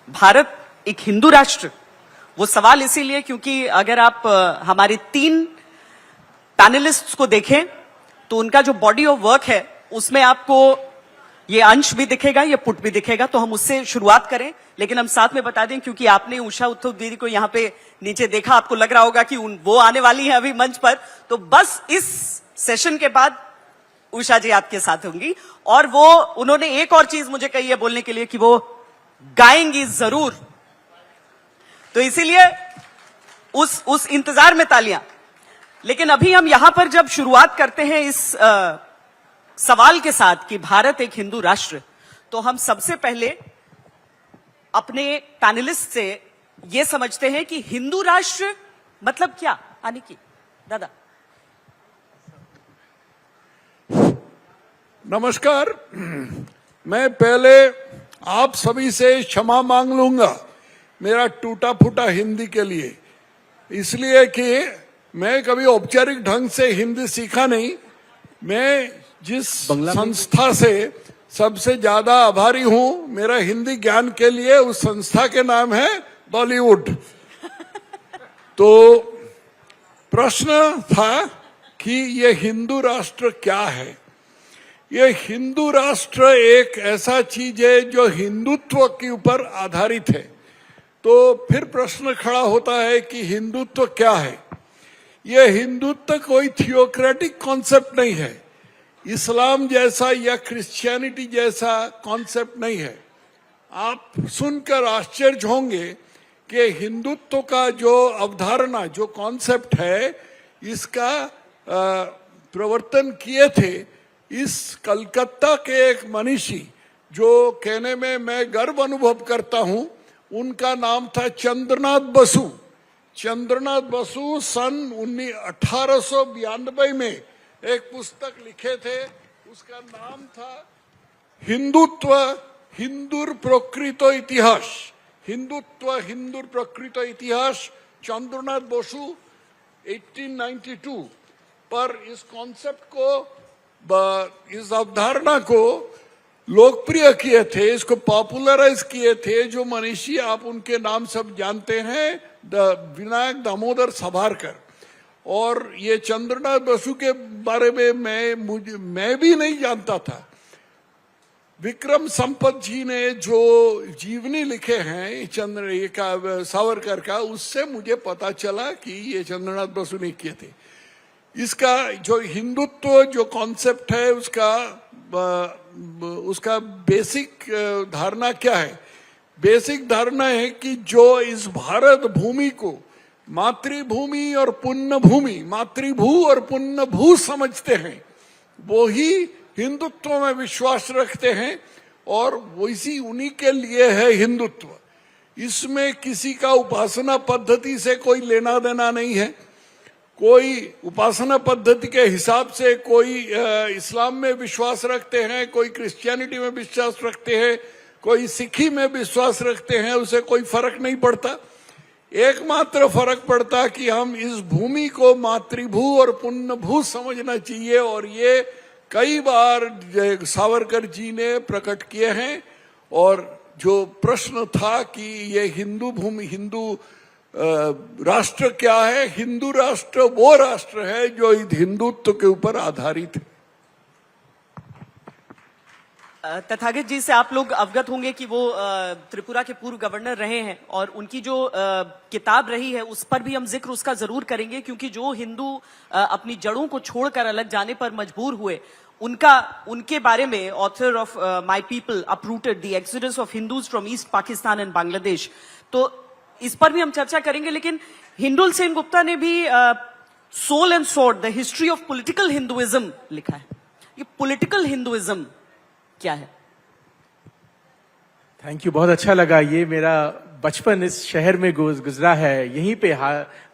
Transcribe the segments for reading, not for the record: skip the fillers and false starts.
भारत एक हिंदू राष्ट्र, वो सवाल इसीलिए क्योंकि अगर आप हमारे 3 पैनलिस्ट्स को देखें तो उनका जो बॉडी ऑफ वर्क है उसमें आपको ये अंश भी दिखेगा, ये पुट भी दिखेगा। तो हम उससे शुरुआत करें, लेकिन हम साथ में बता दें क्योंकि आपने उषा उत्थुप दीदी को यहाँ पे नीचे देखा, आपको लग रहा होगा कि वो आने वाली है अभी मंच पर। तो बस इस सेशन के बाद उषा जी आपके साथ होंगी और वो उन्होंने एक और चीज मुझे कही है बोलने के लिए कि वो गाएंगी जरूर। तो इसीलिए उस इंतजार में तालियां। लेकिन अभी हम यहां पर जब शुरुआत करते हैं इस सवाल के साथ कि भारत एक हिंदू राष्ट्र, तो हम सबसे पहले अपने पैनलिस्ट से यह समझते हैं कि हिंदू राष्ट्र मतलब क्या। आनिकी दादा। नमस्कार। मैं पहले आप सभी से क्षमा मांग लूंगा मेरा टूटा फूटा हिंदी के लिए, इसलिए कि मैं कभी औपचारिक ढंग से हिंदी सीखा नहीं। मैं जिस संस्था से सबसे ज्यादा आभारी हूं मेरा हिंदी ज्ञान के लिए, उस संस्था के नाम है बॉलीवुड। तो प्रश्न था कि ये हिंदू राष्ट्र क्या है। ये हिंदू राष्ट्र एक ऐसा चीज है जो हिंदुत्व के ऊपर आधारित है। तो फिर प्रश्न खड़ा होता है कि हिंदुत्व क्या है। ये हिंदुत्व कोई थियोक्रेटिक कॉन्सेप्ट नहीं है, इस्लाम जैसा या क्रिश्चियनिटी जैसा कॉन्सेप्ट नहीं है। आप सुनकर आश्चर्य होंगे कि हिंदुत्व का जो अवधारणा, जो कॉन्सेप्ट है, इसका प्रवर्तन किए थे इस कलकत्ता के एक मनीषी, जो कहने में मैं गर्व अनुभव करता हूं। उनका नाम था चंद्रनाथ बसु। चंद्रनाथ बसु सन 1892 में एक पुस्तक लिखे थे, उसका नाम था हिंदुत्व हिंदुर प्रकृत इतिहास। हिंदुत्व हिंदुर प्रकृत इतिहास, चंद्रनाथ बसु 1892 पर इस कॉन्सेप्ट को, इस अवधारणा को लोकप्रिय किए थे, इसको पॉपुलराइज किए थे जो मनीषी आप उनके नाम सब जानते हैं, विनायक दामोदर सावरकर। और ये चंद्रनाथ बसु के बारे में मैं भी नहीं जानता था। विक्रम संपत जी ने जो जीवनी लिखे हैं सावरकर का, उससे मुझे पता चला कि ये चंद्रनाथ बसु ने किए थे। इसका जो हिंदुत्व जो कॉन्सेप्ट है उसका बेसिक धारणा क्या है। बेसिक धारणा है कि जो इस भारत भूमि को मातृभूमि और पुण्य भूमि, मातृभू और पुण्य भू समझते हैं, वो ही हिंदुत्व में विश्वास रखते हैं और वैसी उन्हीं के लिए है हिंदुत्व। इसमें किसी का उपासना पद्धति से कोई लेना देना नहीं है। कोई उपासना पद्धति के हिसाब से कोई इस्लाम में विश्वास रखते हैं, कोई क्रिश्चियनिटी में विश्वास रखते हैं, कोई सिखी में विश्वास रखते हैं, उसे कोई फर्क नहीं पड़ता। एकमात्र फर्क पड़ता कि हम इस भूमि को मातृभू और पुण्य भू समझना चाहिए, और ये कई बार सावरकर जी ने प्रकट किए हैं। और जो प्रश्न था कि ये हिंदू भूमि, हिंदू राष्ट्र क्या है, हिंदू राष्ट्र वो राष्ट्र है जो हिंदुत्व के ऊपर आधारित है। तथागत जी से आप लोग अवगत होंगे कि वो त्रिपुरा के पूर्व गवर्नर रहे हैं और उनकी जो किताब रही है उस पर भी हम जिक्र उसका जरूर करेंगे, क्योंकि जो हिंदू अपनी जड़ों को छोड़कर अलग जाने पर मजबूर हुए, उनके बारे में author of my people uprooted the exodus of Hindus from east Pakistan and Bangladesh, तो इस पर भी हम चर्चा करेंगे। लेकिन हिंडुल सेन गुप्ता ने भी soul and sword the history of political Hinduism लिखा है। ये पॉलिटिकल हिंदुइज्म क्या है? थैंक यू, बहुत अच्छा लगा। ये मेरा बचपन इस शहर में गुजरा है, यहीं पे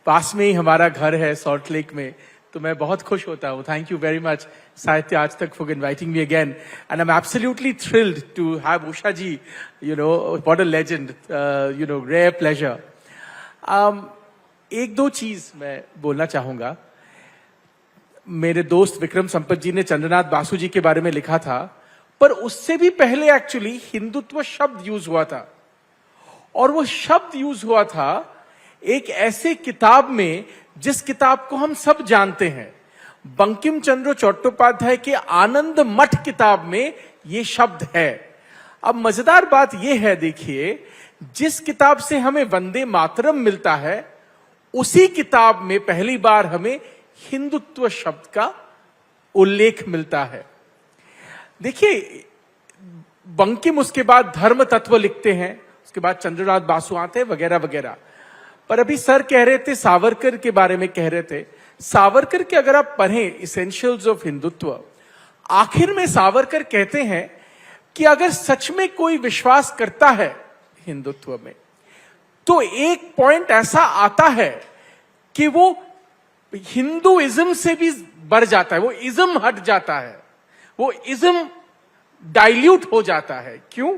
पास में ही हमारा घर है सॉल्ट लेक में, तो मैं बहुत खुश होता हूँ। Thank you very much Sahitya Aaj Tak for inviting me again, and I am absolutely thrilled to have Usha ji, you know, what a legend, you know, rare pleasure. एक दो चीज मैं बोलना चाहूंगा। मेरे दोस्त विक्रम संपत जी ने चंद्रनाथ बासु जी के बारे में लिखा था, पर उससे भी पहले एक्चुअली हिंदुत्व शब्द यूज हुआ था। और वो शब्द यूज हुआ था एक ऐसे किताब में जिस किताब को हम सब जानते हैं, बंकिम चंद्र चट्टोपाध्याय के आनंद मठ किताब में ये शब्द है। अब मजेदार बात यह है, देखिए, जिस किताब से हमें वंदे मातरम मिलता है उसी किताब में पहली बार हमें हिंदुत्व शब्द का उल्लेख मिलता है। देखिए, बंकिम उसके बाद धर्म तत्व लिखते हैं, उसके बाद चंद्रनाथ बासु आते हैं, वगैरह वगैरह। पर अभी सर कह रहे थे, सावरकर के बारे में कह रहे थे, सावरकर के अगर आप पढ़ें इसेंशियल्स ऑफ हिंदुत्व, आखिर में सावरकर कहते हैं कि अगर सच में कोई विश्वास करता है हिंदुत्व में, तो एक पॉइंट ऐसा आता है कि वो हिंदुइज्म से भी बढ़ जाता है, वो इज्म हट जाता है, वो इज्म डाइल्यूट हो जाता है। क्यों?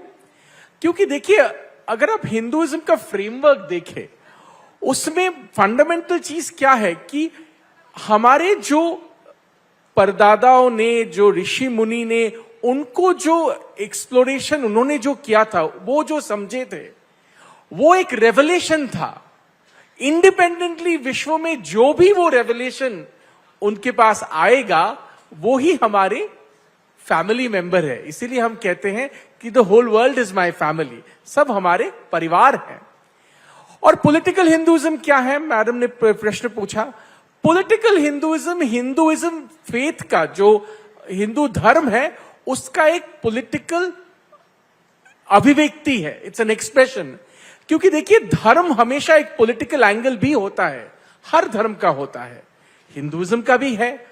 क्योंकि देखिए, अगर आप हिंदुइज्म का फ्रेमवर्क देखें, उसमें फंडामेंटल चीज क्या है कि हमारे जो परदादाओं ने, जो ऋषि मुनि ने, उनको जो एक्सप्लोरेशन उन्होंने जो किया था, वो जो समझे थे, वो एक रेवलेशन था। इंडिपेंडेंटली विश्व में जो भी वो रेवलेशन उनके पास आएगा, वो ही हमारे फैमिली मेंबर है। इसीलिए हम कहते हैं कि the whole world is my family, सब हमारे परिवार हैं। और पॉलिटिकल हिंदुइज्म क्या है? मैडम ने प्रश्न पूछा। पॉलिटिकल हिंदुइज्म, हिंदुइज्म फेथ का जो हिंदू धर्म है, उसका एक पॉलिटिकल अभिव्यक्ति है, इट्स एन एक्सप्रेशन। क्योंकि देखिए, धर्म हमेशा एक पॉलिटिकल एंगल भी होता है, हर धर्म का होता है, हिंदुइज्म का भी है।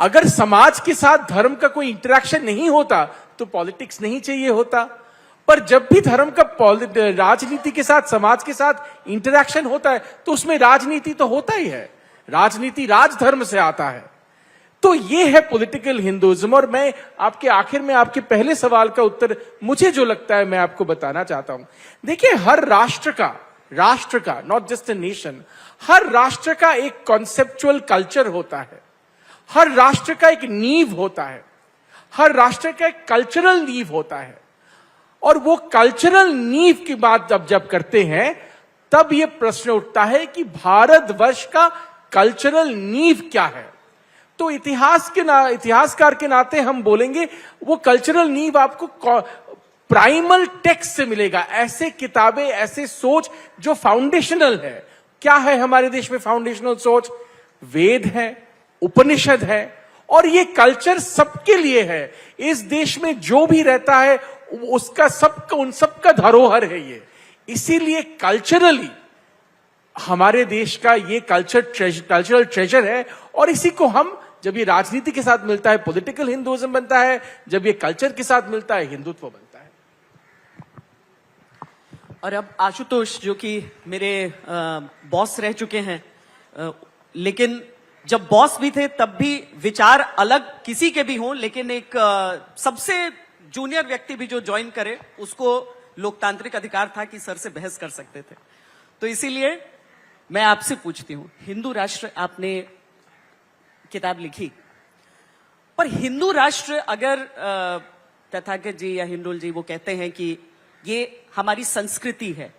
अगर समाज के साथ धर्म का कोई इंटरेक्शन नहीं होता तो पॉलिटिक्स नहीं चाहिए होता। पर जब भी धर्म का राजनीति के साथ, समाज के साथ इंटरेक्शन होता है, तो उसमें राजनीति तो होता ही है। राजनीति राजधर्म से आता है। तो ये है पॉलिटिकल हिंदुइज्म। और मैं आपके आखिर में आपके पहले सवाल का उत्तर मुझे जो लगता है मैं आपको बताना चाहता हूं। देखिए, हर राष्ट्र का नॉट जस्ट ए नेशन, हर राष्ट्र का एक कॉन्सेप्चुअल कल्चर होता है, हर राष्ट्र का एक नींव होता है, हर राष्ट्र का एक कल्चरल नींव होता है। और वो कल्चरल नींव की बात जब करते हैं, तब ये प्रश्न उठता है कि भारतवर्ष का कल्चरल नींव क्या है। तो इतिहासकार के नाते हम बोलेंगे वो कल्चरल नींव आपको प्राइमल टेक्स्ट से मिलेगा, ऐसे किताबें, ऐसे सोच जो फाउंडेशनल है। क्या है हमारे देश में फाउंडेशनल सोच? वेद है, उपनिषद है, और ये कल्चर सबके लिए है। इस देश में जो भी रहता है उसका उन सबका धरोहर है ये। इसीलिए कल्चरली हमारे देश का ये कल्चरल ट्रेजर है। और इसी को हम, जब ये राजनीति के साथ मिलता है, पॉलिटिकल हिंदुइज्म बनता है, जब ये कल्चर के साथ मिलता है, हिंदुत्व बनता है। और अब आशुतोष, जो कि मेरे बॉस रह चुके हैं, लेकिन जब बॉस भी थे तब भी विचार अलग किसी के भी हों, लेकिन एक सबसे जूनियर व्यक्ति भी जो ज्वाइन करे, उसको लोकतांत्रिक अधिकार था कि सर से बहस कर सकते थे। तो इसीलिए मैं आपसे पूछती हूं, हिंदू राष्ट्र आपने किताब लिखी, पर हिंदू राष्ट्र अगर तथागत जी या हिंडोल जी वो कहते हैं कि ये हमारी संस्कृति है,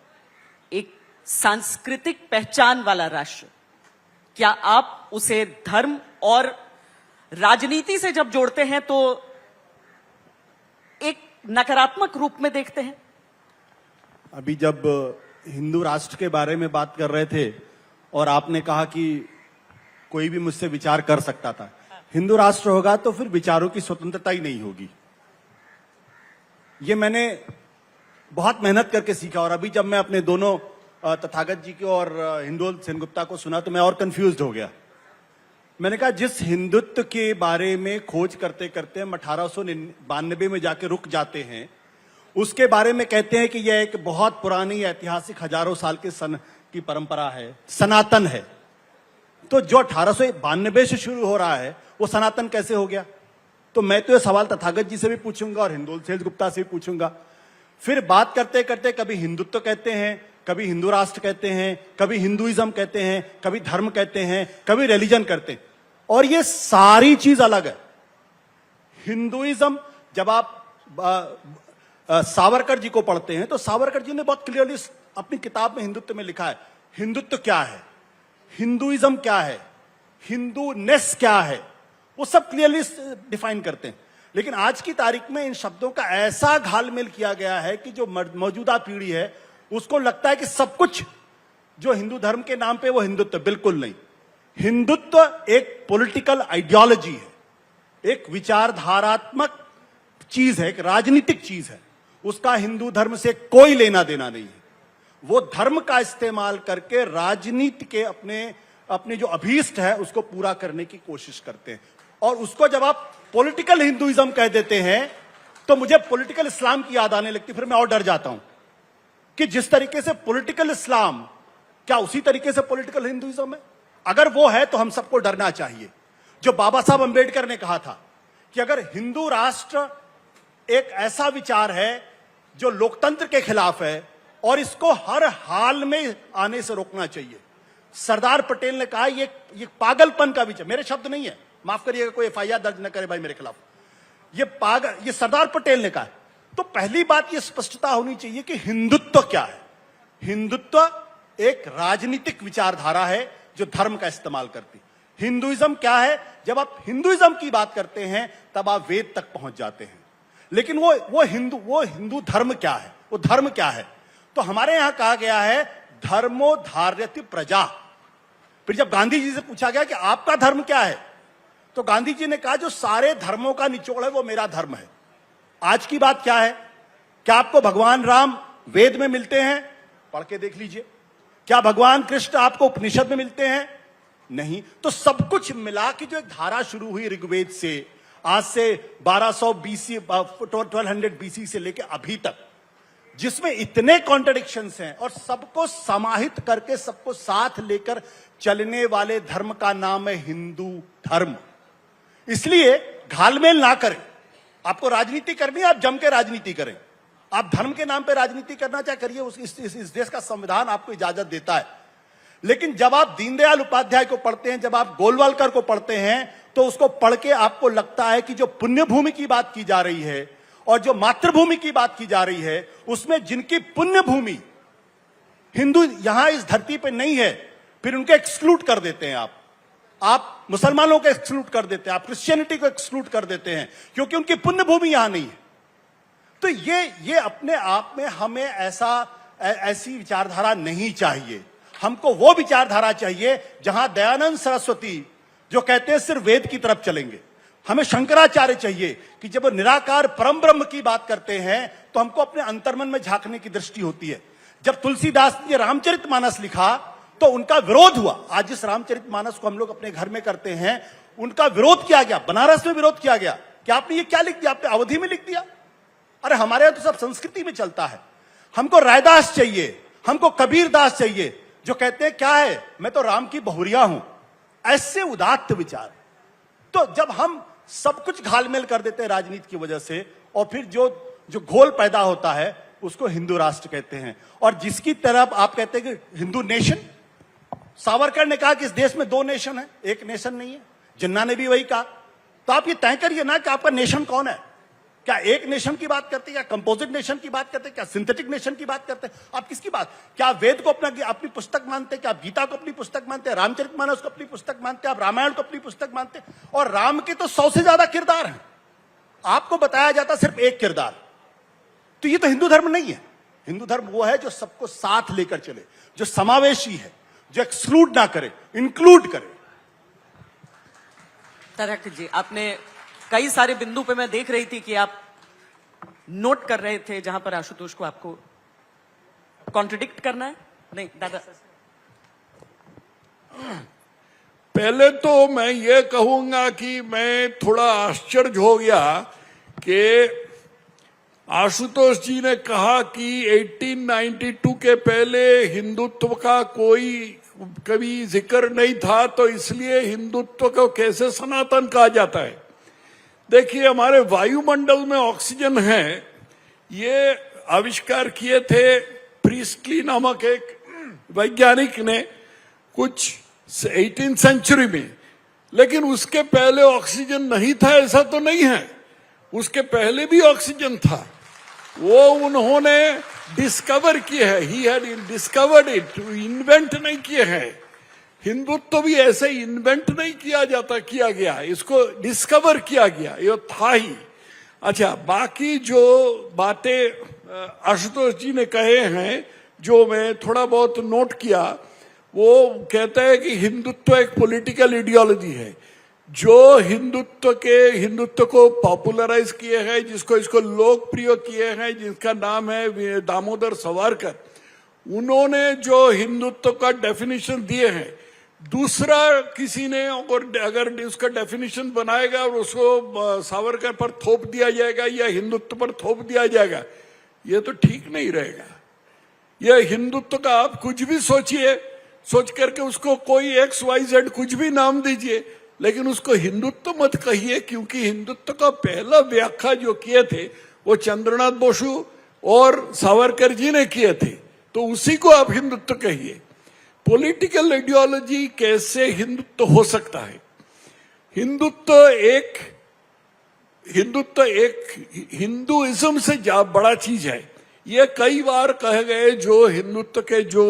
एक सांस्कृतिक पहचान वाला राष्ट्र, क्या आप उसे धर्म और राजनीति से जब जोड़ते हैं तो एक नकारात्मक रूप में देखते हैं? अभी जब हिंदू राष्ट्र के बारे में बात कर रहे थे और आपने कहा कि कोई भी मुझसे विचार कर सकता था, हिंदू राष्ट्र होगा तो फिर विचारों की स्वतंत्रता ही नहीं होगी। ये मैंने बहुत मेहनत करके सीखा। और अभी जब मैं अपने दोनों तथागत जी को और हिंडोल सेनगुप्ता को सुना तो मैं और कंफ्यूज्ड हो गया। मैंने कहा, जिस हिंदुत्व के बारे में खोज करते करते हम 1892 में जाके रुक जाते हैं, उसके बारे में कहते हैं कि यह एक बहुत पुरानी ऐतिहासिक हजारों साल के की परंपरा है, सनातन है। तो जो 1892 से शुरू हो रहा है वो सनातन कैसे हो गया? तो मैं तो ये सवाल तथागत जी से भी पूछूंगा और हिंडोल सेनगुप्ता से भी पूछूंगा। फिर बात करते करते कभी हिंदुत्व कहते हैं, कभी हिंदू राष्ट्र कहते हैं, कभी हिंदुइज्म कहते हैं, कभी धर्म कहते हैं, कभी रिलीजन कहते हैं, और ये सारी चीज अलग है। हिंदुइज्म, जब आप सावरकर जी को पढ़ते हैं तो सावरकर जी ने बहुत क्लियरली अपनी किताब में हिंदुत्व में लिखा है, हिंदुत्व क्या है, हिंदुइज्म क्या है, हिंदूनेस क्या है, वो सब क्लियरली डिफाइन करते हैं। लेकिन आज की तारीख में इन शब्दों का ऐसा घालमेल किया गया है कि जो मौजूदा पीढ़ी है उसको लगता है कि सब कुछ जो हिंदू धर्म के नाम पे वो हिंदुत्व, बिल्कुल नहीं। हिंदुत्व एक पॉलिटिकल आइडियोलॉजी है, एक विचारधारात्मक चीज है, एक राजनीतिक चीज है। उसका हिंदू धर्म से कोई लेना देना नहीं है। वो धर्म का इस्तेमाल करके राजनीति के अपने जो अभीष्ट है उसको पूरा करने की कोशिश करते हैं। और उसको जब आप पॉलिटिकल हिंदुइज्म कह देते हैं तो मुझे पॉलिटिकल इस्लाम की याद आने लगती, फिर मैं और डर जाता हूं कि जिस तरीके से पॉलिटिकल इस्लाम, क्या उसी तरीके से पॉलिटिकल हिंदुइज्म है? अगर वो है तो हम सबको डरना चाहिए। जो बाबा साहब अंबेडकर ने कहा था कि अगर हिंदू राष्ट्र एक ऐसा विचार है जो लोकतंत्र के खिलाफ है और इसको हर हाल में आने से रोकना चाहिए। सरदार पटेल ने कहा ये पागलपन का विचार, मेरे शब्द नहीं है, माफ करिएगा, कोई एफआईआर दर्ज न करे भाई मेरे खिलाफ, ये सरदार पटेल ने कहा। तो पहली बात ये स्पष्टता होनी चाहिए कि हिंदुत्व क्या है। हिंदुत्व एक राजनीतिक विचारधारा है जो धर्म का इस्तेमाल करती। हिंदुइज्म क्या है? जब आप हिंदुइज्म की बात करते हैं तब आप वेद तक पहुंच जाते हैं। लेकिन वो हिंदू धर्म क्या है, वो धर्म क्या है? तो हमारे यहां कहा गया है धर्मो धार्यति प्रजा। फिर जब गांधी जी से पूछा गया कि आपका धर्म क्या है, तो गांधी जी ने कहा जो सारे धर्मों का निचोड़ है वो मेरा धर्म है। आज की बात क्या है? क्या आपको भगवान राम वेद में मिलते हैं? पढ़ के देख लीजिए। क्या भगवान कृष्ण आपको उपनिषद में मिलते हैं? नहीं। तो सब कुछ मिला के जो एक धारा शुरू हुई ऋग्वेद से, आज से 1200 बीसी 1200 बीसी से लेके अभी तक, जिसमें इतने कॉन्ट्रडिक्शंस हैं और सबको समाहित करके सबको साथ लेकर चलने वाले धर्म का नाम है हिंदू धर्म। इसलिए घालमेल ना करें। आपको राजनीति करनी है, आप जम के राजनीति करें। आप धर्म के नाम पे राजनीति करना चाहे करिए, इस देश का संविधान आपको इजाजत देता है। लेकिन जब आप दीनदयाल उपाध्याय को पढ़ते हैं, जब आप गोलवालकर को पढ़ते हैं, तो उसको पढ़ के आपको लगता है कि जो पुण्य भूमि की बात की जा रही है और जो मातृभूमि की बात की जा रही है, उसमें जिनकी पुण्य भूमि हिंदू यहां इस धरती पे नहीं है, फिर उनको एक्सक्लूड कर देते हैं। आप मुसलमानों को एक्सक्लूड कर देते हैं, आप क्रिश्चियनिटी को एक्सक्लूड कर देते हैं, क्योंकि उनकी पुण्य भूमि यहां नहीं है। तो ये अपने आप में हमें ऐसी विचारधारा नहीं चाहिए। हमको वो विचारधारा चाहिए जहां दयानंद सरस्वती जो कहते हैं सिर्फ वेद की तरफ चलेंगे। हमें शंकराचार्य चाहिए कि जब वो निराकार परम ब्रह्म की बात करते हैं तो हमको अपने अंतर्मन में झांकने की दृष्टि होती है। जब तुलसीदास ने रामचरितमानस लिखा तो उनका विरोध हुआ। आज जिस रामचरितमानस को हम लोग अपने घर में करते हैं, उनका विरोध किया गया, बनारस में विरोध किया गया कि आपने ये क्या लिख दिया, आपने अवधि में लिख दिया। अरे हमारे यहां तो सब संस्कृति में चलता है। हमको रायदास चाहिए, हमको कबीर दास चाहिए, जो कहते हैं क्या है, मैं तो राम की बहुरिया हूं। ऐसे उदात्त विचार। तो जब हम सब कुछ घालमेल कर देते हैं राजनीति की वजह से, और फिर जो घोल पैदा होता है उसको हिंदू राष्ट्र कहते हैं। और जिसकी तरफ आप कहते हैं कि हिंदू नेशन, सावरकर ने कहा कि इस देश में 2 नेशन है, एक नेशन नहीं है। जिन्ना ने भी वही कहा। तो आप ये तय करिए ना कि आपका नेशन कौन है। क्या एक नेशन की बात करते हैं, क्या कंपोजिट नेशन की बात करते हैं, क्या सिंथेटिक नेशन की बात करते हैं? आप किसकी बात? क्या आप वेद को अपनी पुस्तक मानते हैं? क्या आप गीता को अपनी पुस्तक मानते हैं? रामचरितमानस को अपनी पुस्तक मानते हैं? आप रामायण को अपनी पुस्तक मानते हैं? और राम के तो 100 से ज्यादा किरदार हैं, आपको बताया जाता सिर्फ एक किरदार। तो ये तो हिंदू धर्म नहीं है। हिंदू धर्म वो है जो सबको साथ लेकर चले, जो समावेशी है, जो एक्सक्लूड ना करे, इंक्लूड करे। तरक जी, आपने कई सारे बिंदु पे मैं देख रही थी कि आप नोट कर रहे थे जहां पर आशुतोष को आपको कॉन्ट्रडिक्ट करना है। नहीं दादा, पहले तो मैं ये कहूंगा कि मैं थोड़ा आश्चर्य हो गया कि आशुतोष जी ने कहा कि 1892 के पहले हिंदुत्व का कोई कभी जिक्र नहीं था, तो इसलिए हिंदुत्व को कैसे सनातन कहा जाता है। देखिए, हमारे वायुमंडल में ऑक्सीजन है, ये आविष्कार किए थे प्रीस्टली नामक एक वैज्ञानिक ने कुछ 18वीं सेंचुरी में। लेकिन उसके पहले ऑक्सीजन नहीं था ऐसा तो नहीं है, उसके पहले भी ऑक्सीजन था। वो उन्होंने डिस्कवर किए हैं, he had discovered it, invent नहीं किए हैं। हिंदुत्व भी ऐसे इन्वेंट नहीं किया गया, इसको डिस्कवर किया गया, ये था ही। अच्छा, बाकी जो बातें आशुतोष जी ने कहे हैं, जो मैं थोड़ा बहुत नोट किया, वो कहते हैं कि हिंदुत्व एक पॉलिटिकल आइडियोलॉजी है। जो हिंदुत्व को पॉपुलराइज किए हैं, इसको लोकप्रिय किए हैं, जिसका नाम है दामोदर सावरकर, उन्होंने जो हिंदुत्व का डेफिनेशन दिए हैं, दूसरा किसी ने अगर उसका डेफिनेशन बनाएगा और उसको सावरकर पर थोप दिया जाएगा या हिंदुत्व पर थोप दिया जाएगा, ये तो ठीक नहीं रहेगा। यह हिंदुत्व का आप कुछ भी सोचिए, सोच करके उसको कोई XYZ कुछ भी नाम दीजिए, लेकिन उसको हिंदुत्व मत कहिए, क्योंकि हिंदुत्व का पहला व्याख्या जो किए थे वो चंद्रनाथ बोसु और सावरकर जी ने किए थे, तो उसी को आप हिंदुत्व कहिए। पॉलिटिकल आइडियोलॉजी कैसे हिंदुत्व हो सकता है? हिंदुत्व एक हिंदुइज्म से बड़ा चीज है। ये कई बार कहे गए, जो हिंदुत्व के जो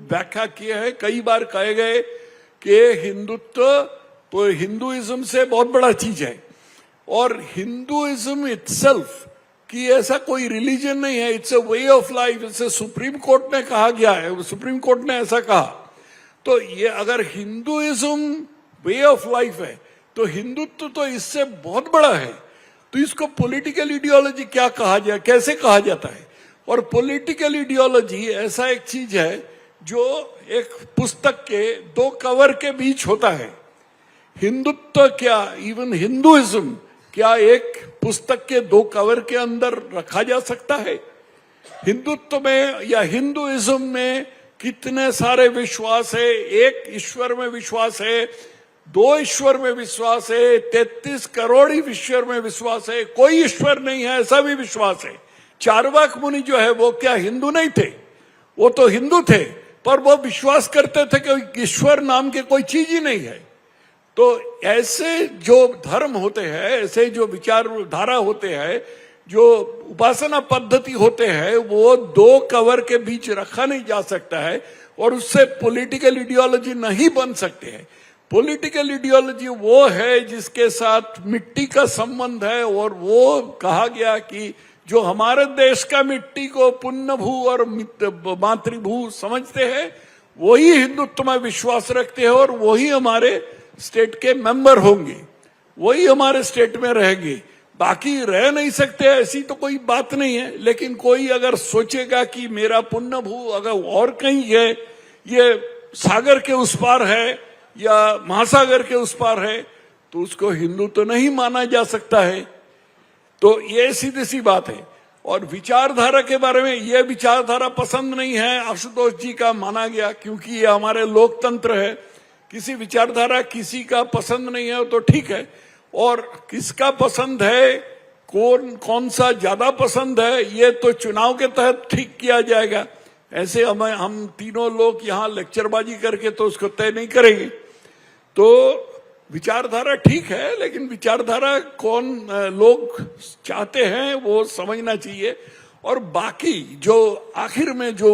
व्याख्या किए हैं, कई बार कहे गए कि हिंदुत्व तो हिंदुइज्म से बहुत बड़ा चीज है, और हिंदुइज्म इटसेल्फ कि ऐसा कोई रिलीजन नहीं है, it's a way of life. इसे सुप्रीम कोर्ट ने कहा गया है, सुप्रीम कोर्ट ने ऐसा कहा। तो ये अगर हिंदुइज्म वे ऑफ लाइफ है, तो हिंदुत्व तो इससे बहुत बड़ा है। तो इसको पॉलिटिकल आइडियोलॉजी क्या कहा जाए, कैसे कहा जाता है? और पॉलिटिकल आइडियोलॉजी ऐसा एक चीज है जो एक पुस्तक के 2 कवर के बीच होता है। हिंदुत्व क्या, इवन हिंदुइज्म क्या एक पुस्तक के 2 कवर के अंदर रखा जा सकता है? हिंदुत्व में या हिंदुइज्म में कितने सारे विश्वास है। एक ईश्वर में विश्वास है, 2 ईश्वर में विश्वास है, 33 करोड़ ईश्वर में विश्वास है, कोई ईश्वर नहीं है ऐसा भी विश्वास है। चारवाक मुनि जो है वो क्या हिंदू नहीं थे? वो तो हिंदू थे, पर वो विश्वास करते थे कि ईश्वर नाम के कोई चीज ही नहीं है। तो ऐसे जो धर्म होते हैं, ऐसे जो विचारधारा होते हैं, जो उपासना पद्धति होते हैं, वो 2 कवर के बीच रखा नहीं जा सकता है, और उससे पॉलिटिकल आइडियोलॉजी नहीं बन सकते हैं। पॉलिटिकल आइडियोलॉजी वो है जिसके साथ मिट्टी का संबंध है, और वो कहा गया कि जो हमारे देश का मिट्टी को पुण्य भू और मातृभू समझते हैं, वही हिंदुत्व में विश्वास रखते हैं, और वही हमारे स्टेट के मेंबर होंगे, वही हमारे स्टेट में रहेंगे। बाकी रह नहीं सकते ऐसी तो कोई बात नहीं है। लेकिन कोई अगर सोचेगा कि मेरा पुण्य भू अगर और कहीं है, ये सागर के उस पार है या महासागर के उस पार है, तो उसको हिंदू तो नहीं माना जा सकता है। तो ये सीधी सी बात है। और विचारधारा के बारे में, ये विचारधारा पसंद नहीं है आशुतोष जी का, माना गया, क्योंकि ये हमारे लोकतंत्र है। किसी विचारधारा किसी का पसंद नहीं है तो ठीक है, और किसका पसंद है, कौन सा ज्यादा पसंद है, ये तो चुनाव के तहत ठीक किया जाएगा। ऐसे हम तीनों लोग यहाँ लेक्चरबाजी करके तो उसको तय नहीं करेंगे। तो विचारधारा ठीक है, लेकिन विचारधारा कौन लोग चाहते हैं वो समझना चाहिए। और बाकी जो आखिर में जो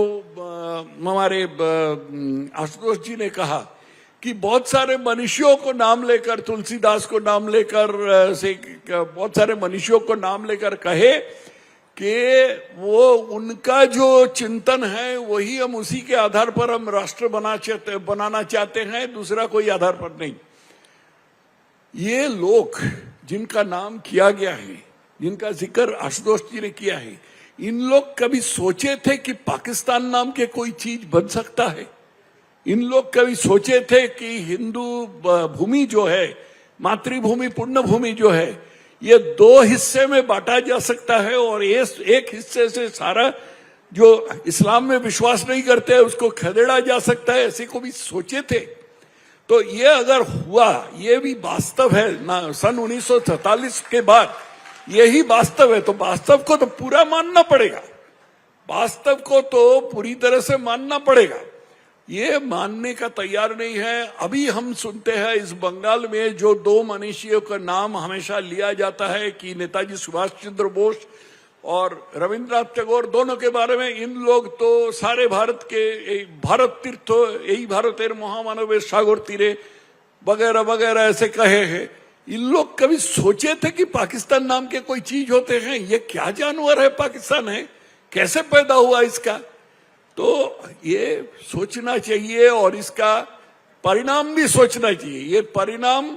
हमारे आशुतोष जी ने कहा कि बहुत सारे मनुष्यों को नाम लेकर, तुलसीदास को नाम लेकर, से बहुत सारे मनुष्यों को नाम लेकर कहे कि वो उनका जो चिंतन है वही हम उसी के आधार पर हम राष्ट्र बनाना चाहते हैं, दूसरा कोई आधार पर नहीं। ये लोग जिनका नाम किया गया है, जिनका जिक्र आशुतोष जी ने किया है, इन लोग कभी सोचे थे कि पाकिस्तान नाम के कोई चीज बन सकता है? इन लोग कभी सोचे थे कि हिंदू भूमि जो है, मातृभूमि पुण्य भूमि जो है, ये 2 हिस्से में बांटा जा सकता है, और एक हिस्से से सारा जो इस्लाम में विश्वास नहीं करते उसको खदेड़ा जा सकता है? ऐसे को भी सोचे थे? तो ये अगर हुआ, ये भी वास्तव है ना, सन 1947 के बाद यही वास्तव है, तो वास्तव को तो पूरा मानना पड़ेगा, वास्तव को तो पूरी तरह से मानना पड़ेगा। ये मानने का तैयार नहीं है। अभी हम सुनते हैं इस बंगाल में जो 2 मनीषियों का नाम हमेशा लिया जाता है कि नेताजी सुभाष चंद्र बोस और रविंद्रनाथ टैगोर दोनों के बारे में इन लोग तो सारे भारत के भारत तीर्थ यही भारतेर महामानवेर सागर तीरे वगैरह वगैरह ऐसे कहे हैं। इन लोग कभी सोचे थे कि पाकिस्तान नाम के कोई चीज होते हैं? ये क्या जानवर है पाकिस्तान है, कैसे पैदा हुआ इसका? तो ये सोचना चाहिए और इसका परिणाम भी सोचना चाहिए। ये परिणाम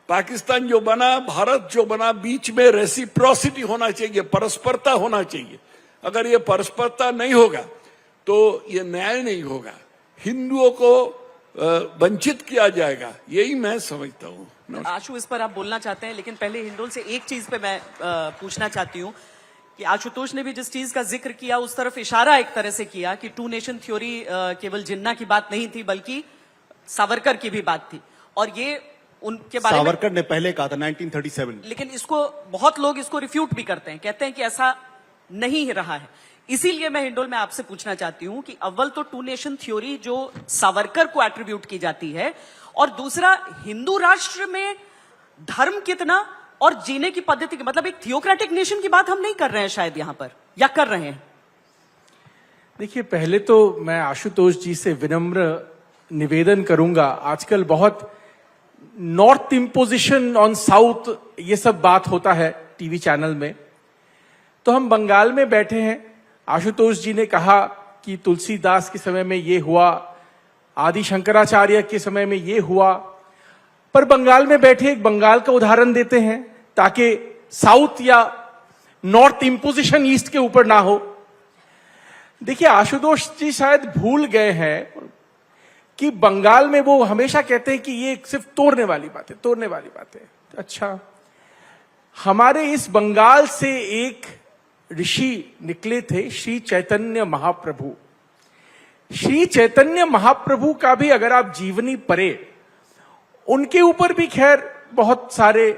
पाकिस्तान जो बना, भारत जो बना, बीच में रेसिप्रोसिटी होना चाहिए, परस्परता होना चाहिए। अगर ये परस्परता नहीं होगा तो ये न्याय नहीं होगा, हिंदुओं को वंचित किया जाएगा, यही मैं समझता हूँ। आशु, इस पर आप बोलना चाहते हैं, लेकिन पहले हिंडोल से एक चीज पे मैं पूछना चाहती हूँ कि आशुतोष ने भी जिस चीज का जिक्र किया उस तरफ इशारा एक तरह से किया कि टू नेशन थ्योरी केवल जिन्ना की बात नहीं थी बल्कि सावरकर की भी बात थी, और ये उनके बारे में सावरकर ने पहले कहा था 1937। लेकिन इसको बहुत लोग इसको रिफ्यूट भी करते हैं, कहते हैं कि ऐसा नहीं रहा है। इसीलिए मैं हिंडोल में आपसे पूछना चाहती हूं कि अव्वल तो टू नेशन थ्योरी जो सावरकर को एट्रीब्यूट की जाती है, और दूसरा हिंदू राष्ट्र में धर्म कितना और जीने की पद्धति, मतलब एक थियोक्रेटिक नेशन की बात हम नहीं कर रहे हैं शायद यहां पर, या कर रहे हैं? देखिए, पहले तो मैं आशुतोष जी से विनम्र निवेदन करूंगा, आजकल बहुत नॉर्थ इम्पोजिशन ऑन साउथ ये सब बात होता है टीवी चैनल में। तो हम बंगाल में बैठे हैं, आशुतोष जी ने कहा कि तुलसीदास के समय में ये हुआ, आदि शंकराचार्य के समय में ये हुआ, पर बंगाल में बैठे एक बंगाल का उदाहरण देते हैं ताकि साउथ या नॉर्थ इम्पोजिशन ईस्ट के ऊपर ना हो। देखिए, आशुतोष जी शायद भूल गए हैं कि बंगाल में वो हमेशा कहते हैं कि ये सिर्फ तोड़ने वाली बात है, तोड़ने वाली बात है। अच्छा, हमारे इस बंगाल से एक ऋषि निकले थे, श्री चैतन्य महाप्रभु। श्री चैतन्य महाप्रभु का भी अगर आप जीवनी पढ़े, उनके ऊपर भी खैर बहुत सारे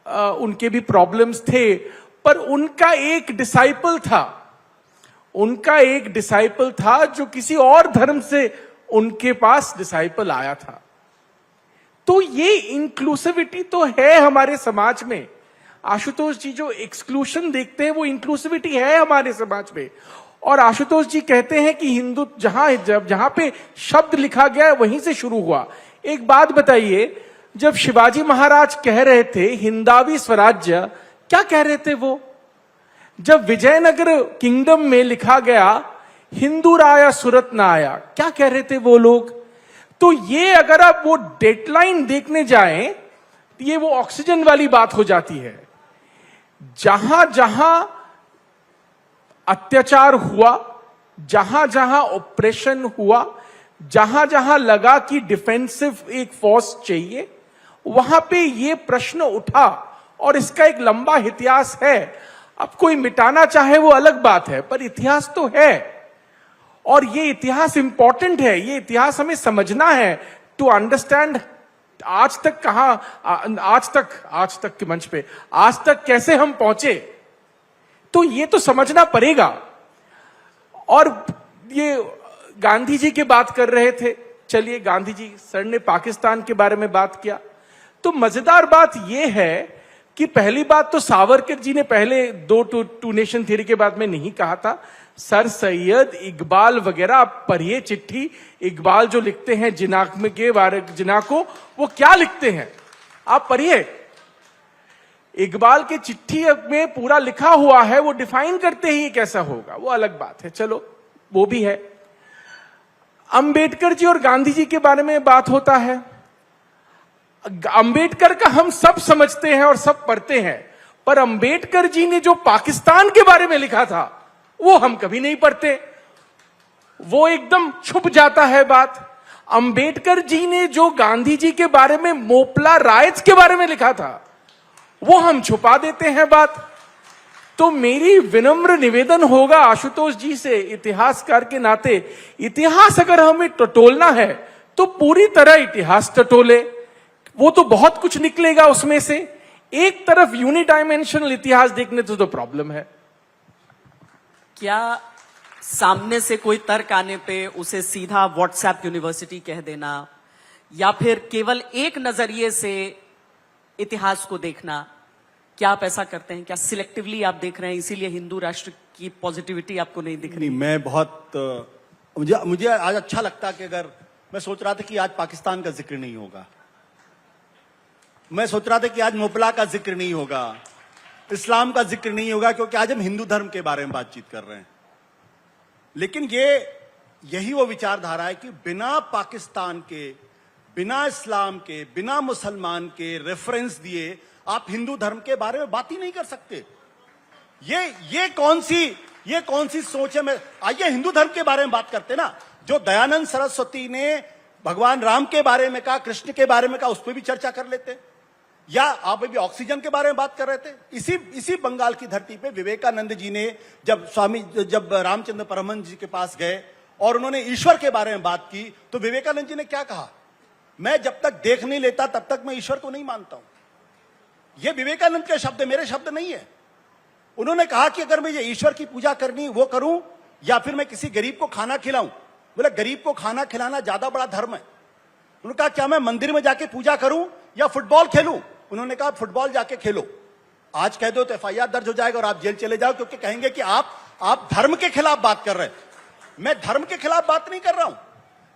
उनके भी प्रॉब्लम्स थे, पर उनका एक डिसाइपल था, उनका एक डिसाइपल था जो किसी और धर्म से उनके पास डिसाइपल आया था। तो ये इंक्लूसिविटी तो है हमारे समाज में। आशुतोष जी जो एक्सक्लूशन देखते हैं वो इंक्लूसिविटी है हमारे समाज में। और आशुतोष जी कहते हैं कि हिंदू जहां पे शब्द लिखा गया है वहीं से शुरू हुआ। एक बात बताइए, जब शिवाजी महाराज कह रहे थे हिंदावी स्वराज्य, क्या कह रहे थे वो? जब विजयनगर किंगडम में लिखा गया हिंदू राया सुरत ना आया, क्या कह रहे थे वो लोग? तो ये अगर आप वो डेडलाइन देखने जाएं, ये वो ऑक्सीजन वाली बात हो जाती है। जहां जहां अत्याचार हुआ, जहां जहां ऑपरेशन हुआ, जहां जहां लगा कि डिफेंसिव एक फोर्स चाहिए, वहां पे ये प्रश्न उठा और इसका एक लंबा इतिहास है। अब कोई मिटाना चाहे वो अलग बात है, पर इतिहास तो है और ये इतिहास इंपॉर्टेंट है। ये इतिहास हमें समझना है टू अंडरस्टैंड आज तक कहां, आज तक के मंच पे आज तक कैसे हम पहुंचे, तो ये तो समझना पड़ेगा। और ये गांधी जी की बात कर रहे थे, चलिए गांधी जी सर ने पाकिस्तान के बारे में बात किया, तो मजेदार बात यह है कि पहली बात तो सावरकर जी ने पहले टू नेशन थ्योरी के बाद में नहीं कहा था। सर सैयद इकबाल वगैरह आप पढ़िए चिट्ठी, इकबाल जो लिखते हैं जिनाक में के बारे जिना को, वो क्या लिखते हैं आप पढ़िए। इकबाल के चिट्ठी में पूरा लिखा हुआ है, वो डिफाइन करते ही कैसा होगा, वो अलग बात है, चलो वो भी है। अंबेडकर जी और गांधी जी के बारे में बात होता है। अंबेडकर का हम सब समझते हैं और सब पढ़ते हैं, पर अंबेडकर जी ने जो पाकिस्तान के बारे में लिखा था वो हम कभी नहीं पढ़ते, वो एकदम छुप जाता है बात। अंबेडकर जी ने जो गांधी जी के बारे में मोपला राइट्स के बारे में लिखा था वो हम छुपा देते हैं बात। तो मेरी विनम्र निवेदन होगा आशुतोष जी से, इतिहासकार के नाते, इतिहास अगर हमें टटोलना है तो पूरी तरह इतिहास टटोले, वो तो बहुत कुछ निकलेगा उसमें से। एक तरफ यूनिडायमेंशनल इतिहास देखने तो प्रॉब्लम है। क्या सामने से कोई तर्क आने पे उसे सीधा व्हाट्सएप यूनिवर्सिटी कह देना, या फिर केवल एक नजरिए से इतिहास को देखना, क्या आप ऐसा करते हैं? क्या सिलेक्टिवली आप देख रहे हैं, इसीलिए हिंदू राष्ट्र की पॉजिटिविटी आपको नहीं दिख रही? नहीं, मैं बहुत मुझे आज अच्छा लगता कि अगर मैं सोच रहा था कि आज पाकिस्तान का जिक्र नहीं होगा, मैं सोच रहा था कि आज मुपला का जिक्र नहीं होगा, इस्लाम का जिक्र नहीं होगा, क्योंकि आज हम हिंदू धर्म के बारे में बातचीत कर रहे हैं। लेकिन यही वो विचारधारा है कि बिना पाकिस्तान के, बिना इस्लाम के, बिना मुसलमान के रेफरेंस दिए आप हिंदू धर्म के बारे में बात ही नहीं कर सकते। ये कौन सी सोच है? मैं आइए हिंदू धर्म के बारे में बात करते ना। जो दयानंद सरस्वती ने भगवान राम के बारे में कहा, कृष्ण के बारे में कहा, उस पर भी चर्चा कर लेते। या आप अभी ऑक्सीजन के बारे में बात कर रहे थे, इसी बंगाल की धरती पे विवेकानंद जी ने जब रामचंद्र परमहंस जी के पास गए और उन्होंने ईश्वर के बारे में बात की, तो विवेकानंद जी ने क्या कहा? मैं जब तक देख नहीं लेता तब तक मैं ईश्वर को नहीं मानता हूं। ये विवेकानंद के शब्द, मेरे शब्द नहीं है। उन्होंने कहा कि अगर मुझे ईश्वर की पूजा करनी वो करूं, या फिर मैं किसी गरीब को खाना खिलाऊं। बोले गरीब को खाना खिलाना ज्यादा बड़ा धर्म है। उन्होंने कहा क्या मैं मंदिर में जाके पूजा करूं या फुटबॉल खेलूं? उन्होंने कहा फुटबॉल जाके खेलो। आज कह दो तो FIR दर्ज हो जाएगा और आप जेल चले जाओ, क्योंकि कहेंगे कि आप धर्म के खिलाफ बात कर रहे हैं। मैं धर्म के खिलाफ बात नहीं कर रहा हूं,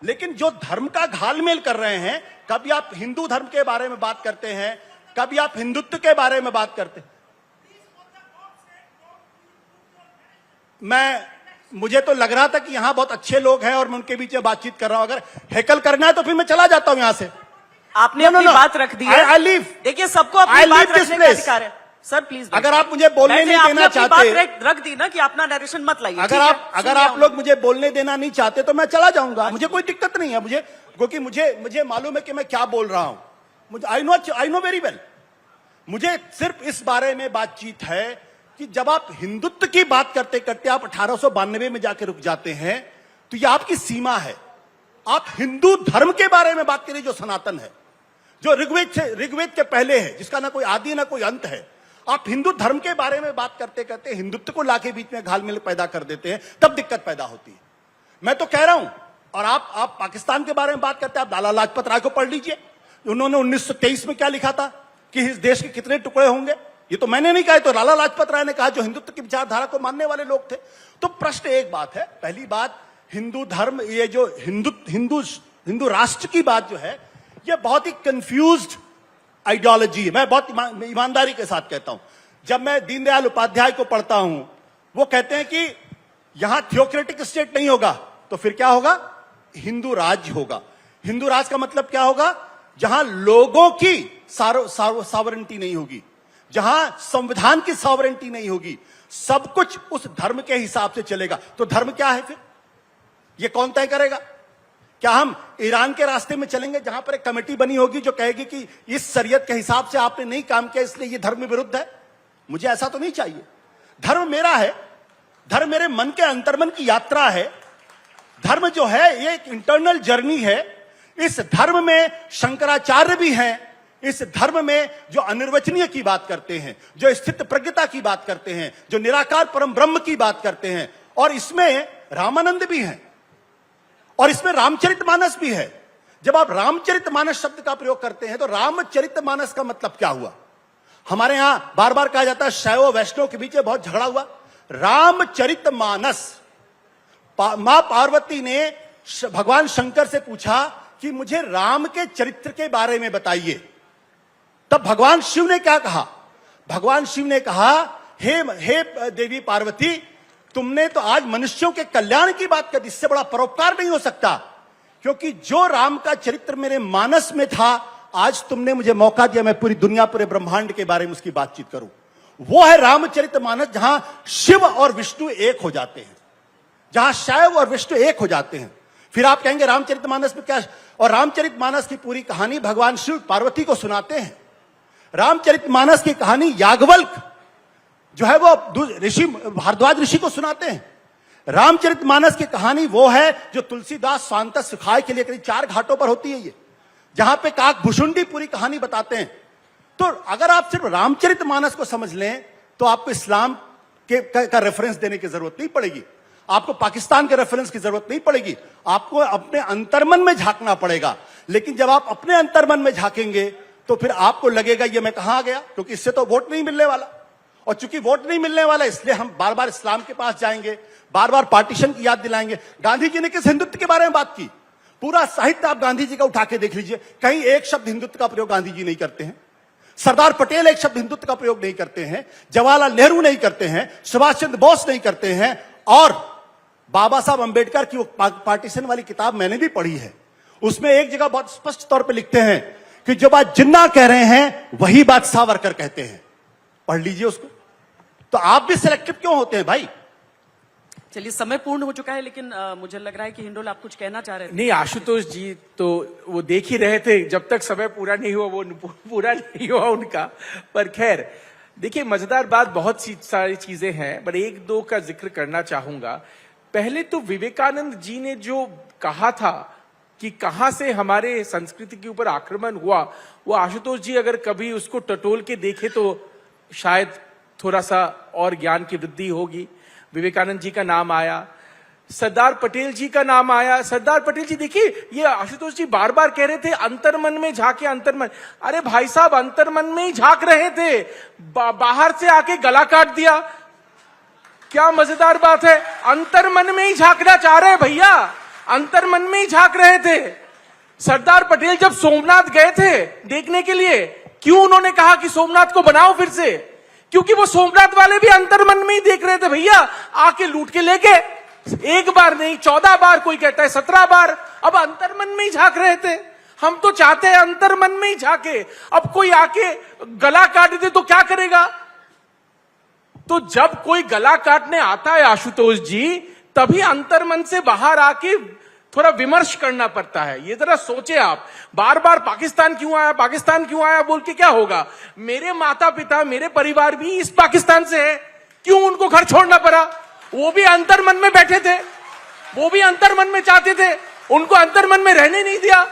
लेकिन जो धर्म का घालमेल कर रहे हैं, कभी आप हिंदू धर्म के बारे में बात करते हैं, कभी आप हिंदुत्व के बारे में बात करते हैं। मुझे तो लग रहा था कि यहां बहुत अच्छे लोग हैं और मैं उनके बीच में बातचीत कर रहा हूं। अगर हैकल करना है तो फिर मैं चला जाता हूं यहां से। आपने अपनी बात रख दी है। देखिए, सबको अपनी बात रखने का अधिकार है। सर प्लीज, अगर आप मुझे बोलने नहीं देना चाहते, रख दी ना कि अपना नरेशन मत लाइए। अगर आप लोग मुझे बोलने देना नहीं चाहते तो मैं चला जाऊंगा, मुझे कोई दिक्कत नहीं है। क्योंकि मुझे मालूम है कि मैं क्या बोल रहा हूं। मुझे आई नो वेरी वेल। मुझे सिर्फ इस बारे में बातचीत है कि जब आप हिंदुत्व की बात करते करते आप 1892 में जाके रुक जाते हैं, तो यह आपकी सीमा है। आप हिंदू धर्म के बारे में बात करिए, जो सनातन है, जो ऋग्वेद के पहले है, जिसका ना कोई आदि ना कोई अंत है। आप हिंदू धर्म के बारे में बात करते करते हिंदुत्व को लाके बीच में घालमेल पैदा कर देते हैं, तब दिक्कत पैदा होती है। मैं तो कह रहा हूं, और आप पाकिस्तान के बारे में बात करते हैं, आप लाला लाजपत राय को पढ़ लीजिए। उन्होंने 1923 में क्या लिखा था कि इस देश के कितने टुकड़े होंगे। ये तो मैंने नहीं कहा, तो लाला लाजपत राय ने कहा, जो हिंदुत्व की विचारधारा को मानने वाले लोग थे। तो प्रश्न एक बात है, पहली बात, हिंदू धर्म, ये जो हिंदू राष्ट्र की बात जो है, ये बहुत ही कंफ्यूज्ड आइडियोलॉजी है। मैं बहुत ईमानदारी के साथ कहता हूं। जब मैं दीनदयाल उपाध्याय को पढ़ता हूं, वो कहते हैं कि यहां थियोक्रेटिक स्टेट नहीं होगा, तो फिर क्या होगा? हिंदू राज्य होगा। हिंदू राज्य का मतलब क्या होगा? जहां लोगों की सॉवरेंटी नहीं होगी, जहां संविधान की सॉवरेंटी नहीं होगी, सब कुछ उस धर्म के हिसाब से चलेगा। तो धर्म क्या है फिर? यह कौन तय करेगा? क्या हम ईरान के रास्ते में चलेंगे, जहां पर एक कमेटी बनी होगी जो कहेगी कि इस शरीयत के हिसाब से आपने नहीं काम किया, इसलिए यह धर्म विरुद्ध है? मुझे ऐसा तो नहीं चाहिए। धर्म मेरा है, धर्म मेरे मन के अंतर्मन की यात्रा है। धर्म जो है ये एक इंटरनल जर्नी है। इस धर्म में शंकराचार्य भी हैं। इस धर्म में जो अनिर्वचनीय की बात करते हैं, जो स्थित प्रज्ञता की बात करते हैं, जो निराकार परम ब्रह्म की बात करते हैं, और इसमें रामानंद भी हैं, और इसमें रामचरितमानस भी है। जब आप रामचरितमानस शब्द का प्रयोग करते हैं, तो रामचरितमानस का मतलब क्या हुआ? हमारे यहां बार बार कहा जाता है शैव और वैष्णव के बीच बहुत झगड़ा हुआ। रामचरितमानस, मां पार्वती ने भगवान शंकर से पूछा कि मुझे राम के चरित्र के बारे में बताइए। तब भगवान शिव ने क्या कहा? भगवान शिव ने कहा, हे देवी पार्वती, तुमने तो आज मनुष्यों के कल्याण की बात कर दी। इससे बड़ा परोपकार नहीं हो सकता, क्योंकि जो राम का चरित्र मेरे मानस में था, आज तुमने मुझे मौका दिया मैं पूरी दुनिया, पूरे ब्रह्मांड के बारे में उसकी बातचीत करूं। वो है रामचरितमानस, जहां शिव और विष्णु एक हो जाते हैं, जहां शैव और विष्णु एक हो जाते हैं। फिर आप कहेंगे रामचरितमानस में क्या? और रामचरितमानस की पूरी कहानी भगवान शिव पार्वती को सुनाते हैं। रामचरितमानस की कहानी याज्ञवल्क जो है वो ऋषि भारद्वाज ऋषि को सुनाते हैं। रामचरितमानस की कहानी वो है जो तुलसीदास स्वांतः सुखाय के लिए करीब 4 घाटों पर होती है, ये जहां पे काकभूषुंडी पूरी कहानी बताते हैं। तो अगर आप सिर्फ रामचरितमानस को समझ लें, तो आपको इस्लाम का रेफरेंस देने की जरूरत नहीं पड़ेगी, आपको पाकिस्तान के रेफरेंस की जरूरत नहीं पड़ेगी, आपको अपने अंतर्मन में झांकना पड़ेगा। लेकिन जब आप अपने अंतर्मन में झांकेंगे, तो फिर आपको लगेगा ये मैं कहां आ गया, क्योंकि इससे तो वोट नहीं मिलने वाला। और चूंकि वोट नहीं मिलने वाला, इसलिए हम बार बार इस्लाम के पास जाएंगे, बार बार पार्टीशन की याद दिलाएंगे। गांधी जी ने किस हिंदुत्व के बारे में बात की? पूरा साहित्य आप गांधी जी का उठा के देख लीजिए, कहीं एक शब्द हिंदुत्व का प्रयोग गांधी जी नहीं करते हैं। सरदार पटेल एक शब्द हिंदुत्व का प्रयोग नहीं करते हैं, जवाहरलाल नेहरू नहीं करते हैं, सुभाष चंद्र बोस नहीं करते हैं। और बाबा साहब अंबेडकर की वो पार्टीशन वाली किताब मैंने भी पढ़ी है, उसमें एक जगह बहुत स्पष्ट तौर पे लिखते हैं कि जो बात जिन्ना कह रहे हैं वही बात सावरकर कहते हैं। पढ़ लीजिए उसको। तो आप भी सिलेक्टिव क्यों होते हैं भाई? चलिए, समय पूर्ण हो चुका है, लेकिन मुझे लग रहा है कि हिंडोल आप कुछ कहना चाह रहे थे। नहीं, आशुतोष जी तो वो देख ही रहे थे, जब तक समय पूरा नहीं हुआ वो पूरा नहीं हुआ उनका। पर खैर, देखिए मजेदार बात, बहुत सी सारी चीजें हैं, पर एक दो का जिक्र करना चाहूंगा। पहले तो विवेकानंद जी ने जो कहा था कि कहां से हमारे संस्कृति के ऊपर आक्रमण हुआ, वो आशुतोष जी अगर कभी उसको टटोल के देखे तो शायद थोड़ा सा और ज्ञान की वृद्धि होगी। विवेकानंद जी का नाम आया, सरदार पटेल जी का नाम आया। सरदार पटेल जी, देखिए ये आशुतोष जी बार बार कह रहे थे अंतर्मन में झांके, अंतर्मन। अरे भाई साहब, अंतर्मन में ही झांक रहे थे, बाहर से आके गला काट दिया। क्या मजेदार बात है, अंतर्मन में ही झांकना चाह रहे हैं भैया, अंतर्मन में ही झांक रहे थे। सरदार पटेल जब सोमनाथ गए थे देखने के लिए, क्यों उन्होंने कहा कि सोमनाथ को बनाओ फिर से? क्योंकि वो सोमनाथ वाले भी अंतर्मन में ही देख रहे थे भैया, आके लूट के लेके, एक बार नहीं 14 बार, कोई कहता है 17 बार, अब अंतर्मन में ही झांक रहे थे। हम तो चाहते हैं अंतर्मन में ही झांके। अब कोई आके गला काट दे तो क्या करेगा? तो जब कोई गला काटने आता है आशुतोष जी, तभी अंतर्मन से बाहर आके थोड़ा विमर्श करना पड़ता है। ये जरा सोचे आप, बार बार पाकिस्तान क्यों आया, पाकिस्तान क्यों आया बोल के क्या होगा? मेरे माता पिता, मेरे परिवार भी इस पाकिस्तान से है, क्यों उनको घर छोड़ना पड़ा? वो भी अंतर्मन में बैठे थे, वो भी अंतर्मन में चाहते थे, उनको अंतर्मन में रहने नहीं दिया।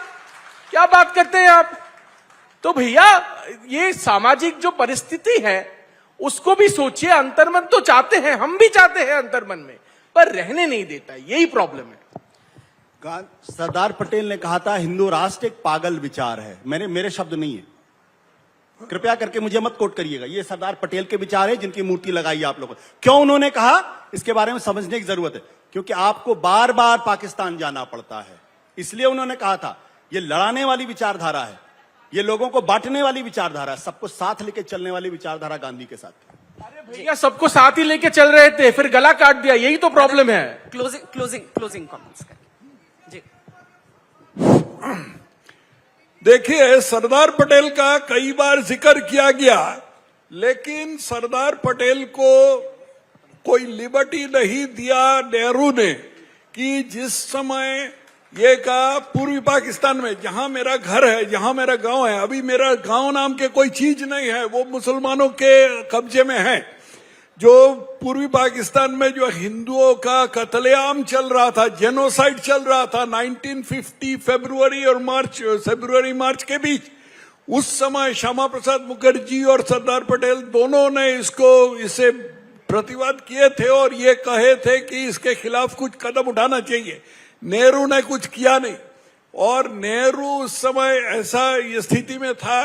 क्या बात करते हैं आप? तो भैया ये सामाजिक जो परिस्थिति है उसको भी सोचिए। अंतर्मन तो चाहते हैं, हम भी चाहते हैं अंतर्मन में, पर रहने नहीं देता, यही प्रॉब्लम है। सरदार पटेल ने कहा था हिंदू राष्ट्र एक पागल विचार है, मेरे शब्द नहीं है, कृपया करके मुझे मत कोट करिएगा। ये सरदार पटेल के विचार है, जिनकी मूर्ति लगाई है आप लोगों। क्यों उन्होंने कहा, इसके बारे में समझने की जरूरत है। क्योंकि आपको बार बार पाकिस्तान जाना पड़ता है, इसलिए उन्होंने कहा था ये लड़ाने वाली विचारधारा है, ये लोगों को बांटने वाली विचारधारा है, सबको साथ लेके चलने वाली विचारधारा गांधी के साथ। अरे भैया सबको साथ ही लेके चल रहे थे, फिर गला काट दिया, यही तो प्रॉब्लम है। क्लोजिंग कमेंट्स करें जी। देखिए, सरदार पटेल का कई बार जिक्र किया गया, लेकिन सरदार पटेल को कोई लिबर्टी नहीं दिया नेहरू ने कि जिस समय ये कहा पूर्वी पाकिस्तान में, जहां मेरा घर है, जहां मेरा गांव है, अभी मेरा गांव नाम के कोई चीज नहीं है, वो मुसलमानों के कब्जे में है। जो पूर्वी पाकिस्तान में जो हिंदुओं का कत्लेआम चल रहा था, जेनोसाइड चल रहा था 1950 फरवरी मार्च के बीच, उस समय श्यामा प्रसाद मुखर्जी और सरदार पटेल दोनों ने इसे प्रतिवाद किए थे और ये कहे थे कि इसके खिलाफ कुछ कदम उठाना चाहिए। नेहरू ने कुछ किया नहीं, और नेहरू उस समय ऐसा स्थिति में था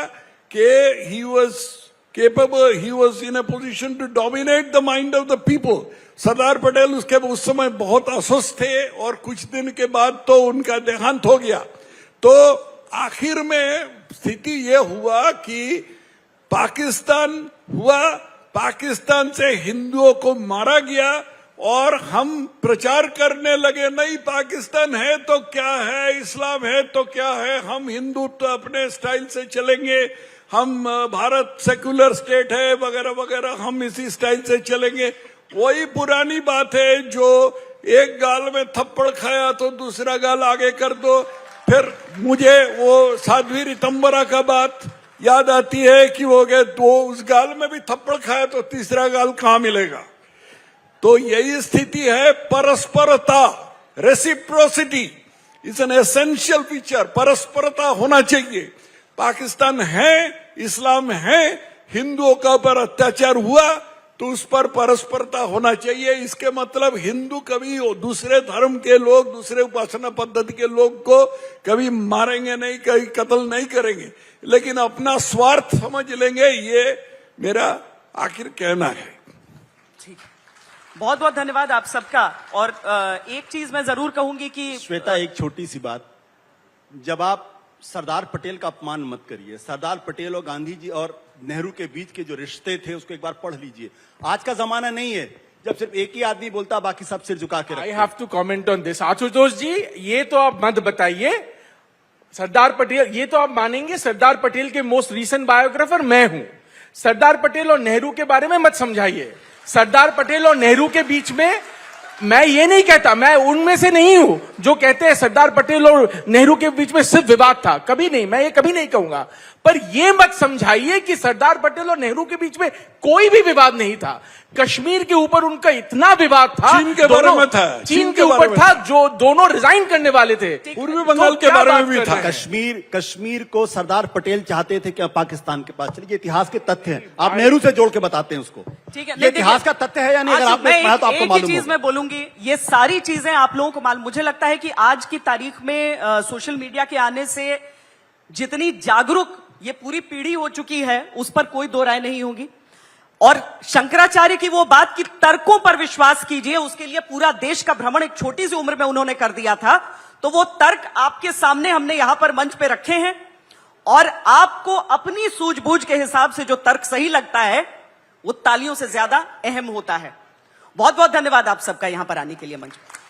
कि he was in a position to dominate the mind of the people. Sardar Patel उस समय बहुत अस्वस्थ थे और कुछ दिन के बाद तो उनका देहांत हो गया। तो आखिर में स्थिति ये हुआ कि पाकिस्तान हुआ, पाकिस्तान से हिंदुओं को मारा गया और हम प्रचार करने लगे, नहीं पाकिस्तान है तो क्या है, इस्लाम है तो क्या है, हम हिंदू तो अपने स्टाइल से चलेंगे, हम भारत सेक्युलर स्टेट है वगैरह वगैरह, हम इसी स्टाइल से चलेंगे। वही पुरानी बात है, जो एक गाल में थप्पड़ खाया तो दूसरा गाल आगे कर दो। फिर मुझे वो साध्वी रितंबरा का बात याद आती है कि वो गए तो उस गाल में भी थप्पड़ खाया तो तीसरा गाल कहां मिलेगा। तो यही स्थिति है। परस्परता, reciprocity is an essential feature. परस्परता होना चाहिए। पाकिस्तान है, इस्लाम है, हिंदुओं का ऊपर अत्याचार हुआ तो उस पर परस्परता होना चाहिए। इसके मतलब हिंदू कभी दूसरे धर्म के लोग, दूसरे उपासना पद्धति के लोग को कभी मारेंगे नहीं, कभी कत्ल नहीं करेंगे, लेकिन अपना स्वार्थ समझ लेंगे। ये मेरा आखिर कहना है। ठीक, बहुत बहुत धन्यवाद आप सबका। और एक चीज मैं जरूर कहूंगी कि श्वेता, एक छोटी सी बात, जब आप सरदार पटेल का अपमान मत करिए। सरदार पटेल और गांधी जी और नेहरू के बीच के जो रिश्ते थे उसको एक बार पढ़ लीजिए। आज का जमाना नहीं है जब सिर्फ एक ही आदमी बोलता, बाकी सब सिर झुका के रखते हैं। I have to comment on this. Ashutosh ji, ये तो आप मत बताइए। सरदार पटेल, ये तो आप मानेंगे सरदार पटेल के मोस्ट रीसेंट बायोग्राफर मैं हूं। सरदार पटेल और नेहरू के बारे में मत समझाइए। सरदार पटेल और नेहरू के बीच में मैं ये नहीं कहता, मैं उनमें से नहीं हूं जो कहते हैं सरदार पटेल और नेहरू के बीच में सिर्फ विवाद था। कभी नहीं, मैं ये कभी नहीं कहूंगा। पर ये मत समझाइए कि सरदार पटेल और नेहरू के बीच में कोई भी विवाद नहीं था। कश्मीर के ऊपर उनका इतना विवाद था, चीन के बारे में था, चीन के ऊपर था, जो दोनों रिजाइन करने वाले थे। पूर्वी बंगाल के बारे में भी था। कश्मीर को सरदार पटेल चाहते थे कि पाकिस्तान के पास चलिए। इतिहास के तथ्य हैं, आप नेहरू से जोड़ के बताते हैं उसको। ठीक है, ये इतिहास का तथ्य है या नहीं? अगर आपने पढ़ा तो आपको मालूम चीज होगा। मैं बोलूंगी, ये सारी चीजें आप लोगों को मालूम। मुझे लगता है कि आज की तारीख में सोशल मीडिया के आने से जितनी जागरूक ये पूरी पीढ़ी हो चुकी है, उस पर कोई दो राय नहीं होगी। और शंकराचार्य की वो बात कि तर्कों पर विश्वास कीजिए, उसके लिए पूरा देश का भ्रमण एक छोटी सी उम्र में उन्होंने कर दिया था। तो वो तर्क आपके सामने हमने यहां पर मंच पे रखे हैं, और आपको अपनी सूझबूझ के हिसाब से जो तर्क सही लगता है वो तालियों से ज्यादा अहम होता है। बहुत बहुत धन्यवाद आप सबका यहां पर आने के लिए मंच पर।